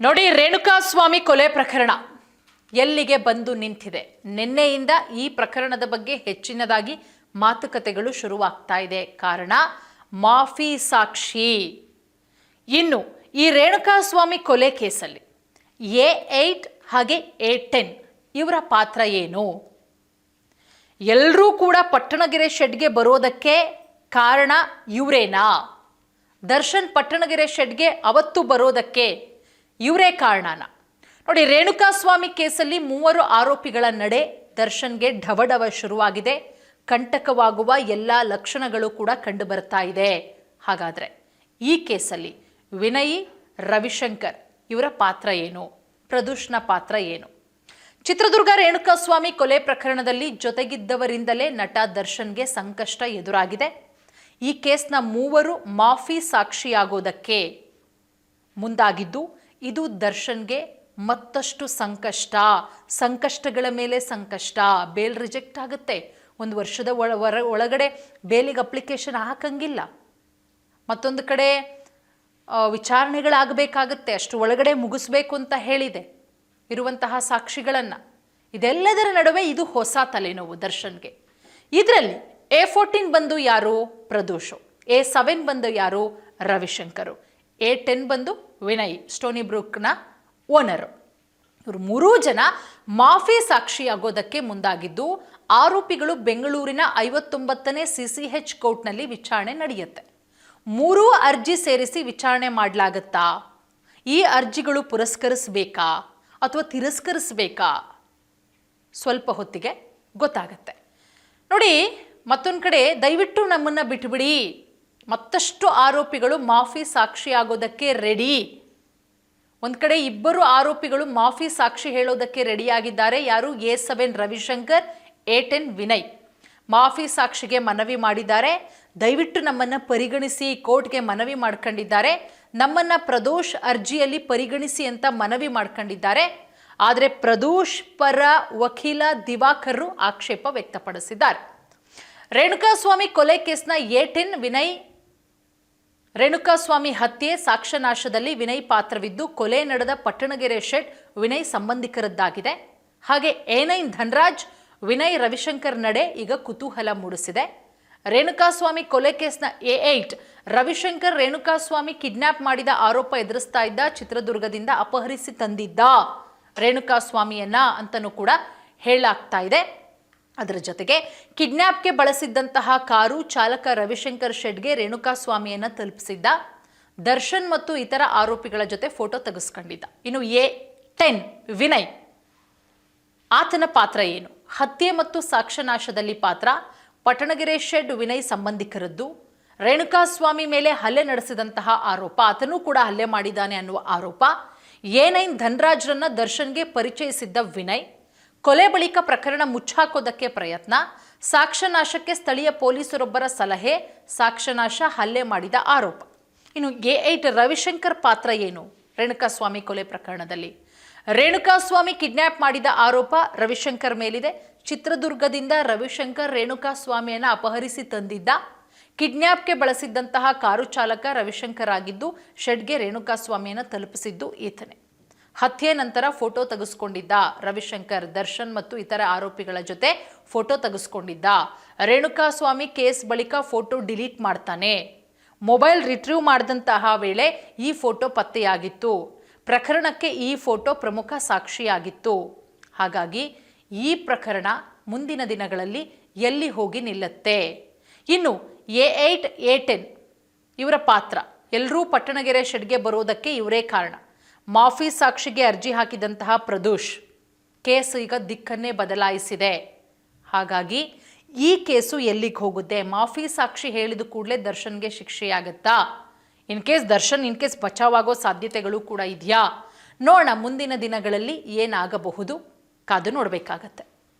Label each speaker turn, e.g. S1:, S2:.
S1: ನೋಡಿ, ರೇಣುಕಾಸ್ವಾಮಿ ಕೊಲೆ ಪ್ರಕರಣ ಎಲ್ಲಿಗೆ ಬಂದು ನಿಂತಿದೆ. ನಿನ್ನೆಯಿಂದ ಈ ಪ್ರಕರಣದ ಬಗ್ಗೆ ಹೆಚ್ಚಿನದಾಗಿ ಮಾತುಕತೆಗಳು ಶುರುವಾಗ್ತಾ ಇದೆ. ಕಾರಣ ಮಾಫಿ ಸಾಕ್ಷಿ. ಇನ್ನು ಈ ರೇಣುಕಾಸ್ವಾಮಿ ಕೊಲೆ ಕೇಸಲ್ಲಿ A8 ಹಾಗೆ A10 ಇವರ ಪಾತ್ರ ಏನು? ಎಲ್ಲರೂ ಕೂಡ ಪಟ್ಟಣಗೆರೆ ಶೆಡ್ಗೆ ಬರೋದಕ್ಕೆ ಕಾರಣ ಇವರೇನಾ? ದರ್ಶನ್ ಪಟ್ಟಣಗೆರೆ ಶೆಡ್ಗೆ ಅವತ್ತು ಬರೋದಕ್ಕೆ ಇವರೇ ಕಾರಣನ? ನೋಡಿ, ರೇಣುಕಾಸ್ವಾಮಿ ಕೇಸಲ್ಲಿ 3 ಆರೋಪಿಗಳ ನಡೆ ದರ್ಶನ್ಗೆ ಢವಢವ ಶುರುವಾಗಿದೆ. ಕಂಟಕವಾಗುವ ಎಲ್ಲ ಲಕ್ಷಣಗಳು ಕೂಡ ಕಂಡು ಬರ್ತಾ ಇದೆ. ಹಾಗಾದ್ರೆ ಈ ಕೇಸಲ್ಲಿ ವಿನಯ್, ರವಿಶಂಕರ್ ಇವರ ಪಾತ್ರ ಏನು? ಪ್ರದೂಷ್ನ ಪಾತ್ರ ಏನು? ಚಿತ್ರದುರ್ಗ ರೇಣುಕಾಸ್ವಾಮಿ ಕೊಲೆ ಪ್ರಕರಣದಲ್ಲಿ ಜೊತೆಗಿದ್ದವರಿಂದಲೇ ನಟ ದರ್ಶನ್ಗೆ ಸಂಕಷ್ಟ ಎದುರಾಗಿದೆ. ಈ ಕೇಸ್ನ 3 ಮಾಫಿ ಸಾಕ್ಷಿಯಾಗೋದಕ್ಕೆ ಮುಂದಾಗಿದ್ದು ಇದು ದರ್ಶನ್ಗೆ ಮತ್ತಷ್ಟು ಸಂಕಷ್ಟಗಳ ಮೇಲೆ ಸಂಕಷ್ಟ. ಬೇಲ್ ರಿಜೆಕ್ಟ್ ಆಗುತ್ತೆ. 1 ವರ್ಷದ ಒಳಗಡೆ ಬೇಲಿಗೆ ಅಪ್ಲಿಕೇಶನ್ ಹಾಕಂಗಿಲ್ಲ. ಮತ್ತೊಂದು ಕಡೆ ವಿಚಾರಣೆಗಳಾಗಬೇಕಾಗುತ್ತೆ. ಅಷ್ಟು ಒಳಗಡೆ ಮುಗಿಸ್ಬೇಕು ಅಂತ ಹೇಳಿದೆ ಇರುವಂತಹ ಸಾಕ್ಷಿಗಳನ್ನು. ಇದೆಲ್ಲದರ ನಡುವೆ ಇದು ಹೊಸ ತಲೆನೋವು ದರ್ಶನ್ಗೆ. ಇದರಲ್ಲಿ A14 ಬಂದು ಯಾರು? ಪ್ರದೋಷು. A7 ಬಂದು ಯಾರು? ರವಿಶಂಕರು. A10 ಬಂದು ವಿನಯ್, ಸ್ಟೋನಿ ಬ್ರೂಕ್ನ ಓನರು. ಇವರು 3 ಜನ ಮಾಫಿ ಸಾಕ್ಷಿಯಾಗೋದಕ್ಕೆ ಮುಂದಾಗಿದ್ದು ಆರೋಪಿಗಳು ಬೆಂಗಳೂರಿನ 59ನೇ CCH ಕೋರ್ಟ್ನಲ್ಲಿ ವಿಚಾರಣೆ ನಡೆಯುತ್ತೆ. 3 ಅರ್ಜಿ ಸೇರಿಸಿ ವಿಚಾರಣೆ ಮಾಡಲಾಗುತ್ತಾ? ಈ ಅರ್ಜಿಗಳು ಪುರಸ್ಕರಿಸಬೇಕಾ ಅಥವಾ ತಿರಸ್ಕರಿಸಬೇಕಾ? ಸ್ವಲ್ಪ ಹೊತ್ತಿಗೆ ಗೊತ್ತಾಗತ್ತೆ. ನೋಡಿ, ಮತ್ತೊಂದು ಕಡೆ ದಯವಿಟ್ಟು ನಮ್ಮನ್ನು ಬಿಟ್ಟುಬಿಡಿ, ಮತ್ತಷ್ಟು ಆರೋಪಿಗಳು ಮಾಫಿ ಸಾಕ್ಷಿಯಾಗೋದಕ್ಕೆ ರೆಡಿ. ಒಂದು ಕಡೆ 2 ಆರೋಪಿಗಳು ಮಾಫಿ ಸಾಕ್ಷಿ ಹೇಳೋದಕ್ಕೆ ರೆಡಿಯಾಗಿದ್ದಾರೆ. ಯಾರು? A7 Ravishankar, A10 Vinay. ಮಾಫಿ ಸಾಕ್ಷಿಗೆ ಮನವಿ ಮಾಡಿದ್ದಾರೆ. ದಯವಿಟ್ಟು ನಮ್ಮನ್ನು ಪರಿಗಣಿಸಿ ಕೋರ್ಟ್ಗೆ ಮನವಿ ಮಾಡ್ಕೊಂಡಿದ್ದಾರೆ. ನಮ್ಮನ್ನು ಪ್ರದೋಷ್ ಅರ್ಜಿಯಲ್ಲಿ ಪರಿಗಣಿಸಿ ಅಂತ ಮನವಿ ಮಾಡ್ಕೊಂಡಿದ್ದಾರೆ. ಆದರೆ ಪ್ರದೋಷ್ ಪರ ವಕೀಲ ದಿವಾಕರ್ ಆಕ್ಷೇಪ ವ್ಯಕ್ತಪಡಿಸಿದ್ದಾರೆ. ರೇಣುಕಾಸ್ವಾಮಿ ಕೊಲೆ ಕೇಸ್ನ A10 ವಿನಯ್, ರೇಣುಕಾಸ್ವಾಮಿ ಹತ್ಯೆ ಸಾಕ್ಷ್ಯನಾಶದಲ್ಲಿ ವಿನಯ್ ಪಾತ್ರವಿದ್ದು ಕೊಲೆ ನಡೆದ ಪಟ್ಟಣಗೆರೆ ಶೆಡ್ ವಿನಯ್ ಸಂಬಂಧಿಕರದ್ದಾಗಿದೆ. ಹಾಗೆ A9 ಧನರಾಜ್, ವಿನಯ್, ರವಿಶಂಕರ್ ನಡೆ ಈಗ ಕುತೂಹಲ ಮೂಡಿಸಿದೆ. ರೇಣುಕಾಸ್ವಾಮಿ ಕೊಲೆ ಕೇಸ್ನ A8 ರವಿಶಂಕರ್ ರೇಣುಕಾಸ್ವಾಮಿ ಕಿಡ್ನಾಪ್ ಮಾಡಿದ ಆರೋಪ ಎದುರಿಸ್ತಾ ಇದ್ದ. ಚಿತ್ರದುರ್ಗದಿಂದ ಅಪಹರಿಸಿ ತಂದಿದ್ದ ರೇಣುಕಾಸ್ವಾಮಿಯನ್ನ ಅಂತಲೂ ಕೂಡ ಹೇಳಲಾಗ್ತಾ ಇದೆ. ಅದರ ಜೊತೆಗೆ ಕಿಡ್ನಾಪ್ಗೆ ಬಳಸಿದ್ದಂತಹ ಕಾರು ಚಾಲಕ ರವಿಶಂಕರ್ ಶೆಡ್ಗೆ ರೇಣುಕಾಸ್ವಾಮಿಯನ್ನ ತಲುಪಿಸಿದ್ದ. ದರ್ಶನ್ ಮತ್ತು ಇತರ ಆರೋಪಿಗಳ ಜೊತೆ ಫೋಟೋ ತೆಗೆಸ್ಕೊಂಡಿದ್ದ. ಇನ್ನು A10 ವಿನಯ್, ಆತನ ಪಾತ್ರ ಏನು? ಹತ್ಯೆ ಮತ್ತು ಸಾಕ್ಷ್ಯನಾಶದಲ್ಲಿ ಪಾತ್ರ. ಪಟ್ಟಣಗೆರೆ ಶೆಡ್ ವಿನಯ್ ಸಂಬಂಧಿಕರದ್ದು. ರೇಣುಕಾಸ್ವಾಮಿ ಮೇಲೆ ಹಲ್ಲೆ ನಡೆಸಿದಂತಹ ಆರೋಪ, ಆತನೂ ಕೂಡ ಹಲ್ಲೆ ಮಾಡಿದ್ದಾನೆ ಅನ್ನುವ ಆರೋಪ. A9 ಧನರಾಜ್ರನ್ನ ದರ್ಶನ್ಗೆ ಪರಿಚಯಿಸಿದ್ದ ವಿನಯ್. ಕೊಲೆ ಬಳಿಕ ಪ್ರಕರಣ ಮುಚ್ಚಾಕೋದಕ್ಕೆ ಪ್ರಯತ್ನ. ಸಾಕ್ಷ್ಯನಾಶಕ್ಕೆ ಸ್ಥಳೀಯ ಪೊಲೀಸರೊಬ್ಬರ ಸಲಹೆ. ಸಾಕ್ಷ್ಯನಾಶ, ಹಲ್ಲೆ ಮಾಡಿದ ಆರೋಪ. ಇನ್ನು A8 ರವಿಶಂಕರ್ ಪಾತ್ರ ಏನು ರೇಣುಕಾಸ್ವಾಮಿ ಕೊಲೆ ಪ್ರಕರಣದಲ್ಲಿ? ರೇಣುಕಾಸ್ವಾಮಿ ಕಿಡ್ನಾಪ್ ಮಾಡಿದ ಆರೋಪ ರವಿಶಂಕರ್ ಮೇಲಿದೆ. ಚಿತ್ರದುರ್ಗದಿಂದ ರವಿಶಂಕರ್ ರೇಣುಕಾಸ್ವಾಮಿಯನ್ನು ಅಪಹರಿಸಿ ತಂದಿದ್ದ. ಕಿಡ್ನಾಪ್ಗೆ ಬಳಸಿದ್ದಂತಹ ಕಾರು ಚಾಲಕ ರವಿಶಂಕರ್ ಆಗಿದ್ದು ಶೆಡ್ಗೆ ರೇಣುಕಾಸ್ವಾಮಿಯನ್ನು ತಲುಪಿಸಿದ್ದು ಈತನೇ. ಹತ್ಯೆ ನಂತರ ಫೋಟೋ ತೆಗೆಸ್ಕೊಂಡಿದ್ದ ರವಿಶಂಕರ್. ದರ್ಶನ್ ಮತ್ತು ಇತರ ಆರೋಪಿಗಳ ಜೊತೆ ಫೋಟೋ ತೆಗೆಸ್ಕೊಂಡಿದ್ದ. ರೇಣುಕಾಸ್ವಾಮಿ ಕೇಸ್ ಬಳಿಕ ಫೋಟೋ ಡಿಲೀಟ್ ಮಾಡ್ತಾನೆ. ಮೊಬೈಲ್ ರಿಟ್ರೀವ್ ಮಾಡಿದಂತಹ ವೇಳೆ ಈ ಫೋಟೋ ಪತ್ತೆಯಾಗಿತ್ತು. ಪ್ರಕರಣಕ್ಕೆ ಈ ಫೋಟೋ ಪ್ರಮುಖ ಸಾಕ್ಷಿಯಾಗಿತ್ತು. ಹಾಗಾಗಿ ಈ ಪ್ರಕರಣ ಮುಂದಿನ ದಿನಗಳಲ್ಲಿ ಎಲ್ಲಿ ಹೋಗಿ ನಿಲ್ಲುತ್ತೆ? ಇನ್ನು A8 A10 ಇವರ ಪಾತ್ರ. ಎಲ್ಲರೂ ಪಟ್ಟಣಗೆರೆ ಶೆಡ್ಗೆ ಬರೋದಕ್ಕೆ ಇವರೇ ಕಾರಣ. ಮಾಫಿ ಸಾಕ್ಷಿಗೆ ಅರ್ಜಿ ಹಾಕಿದಂತಹ ಪ್ರದೋಷ್ ಕೇಸ್ ಈಗ ದಿಕ್ಕನ್ನೇ ಬದಲಾಯಿಸಿದೆ. ಹಾಗಾಗಿ ಈ ಕೇಸು ಎಲ್ಲಿಗೆ ಹೋಗುತ್ತೆ? ಮಾಫಿ ಸಾಕ್ಷಿ ಹೇಳಿದ ಕೂಡಲೇ ದರ್ಶನ್ಗೆ ಶಿಕ್ಷೆಯಾಗುತ್ತಾ? ಇನ್ ಕೇಸ್ ಬಚಾವಾಗೋ ಸಾಧ್ಯತೆಗಳು ಕೂಡ ಇದೆಯಾ? ನೋಡೋಣ ಮುಂದಿನ ದಿನಗಳಲ್ಲಿ ಏನಾಗಬಹುದು, ಕಾದು ನೋಡಬೇಕಾಗತ್ತೆ.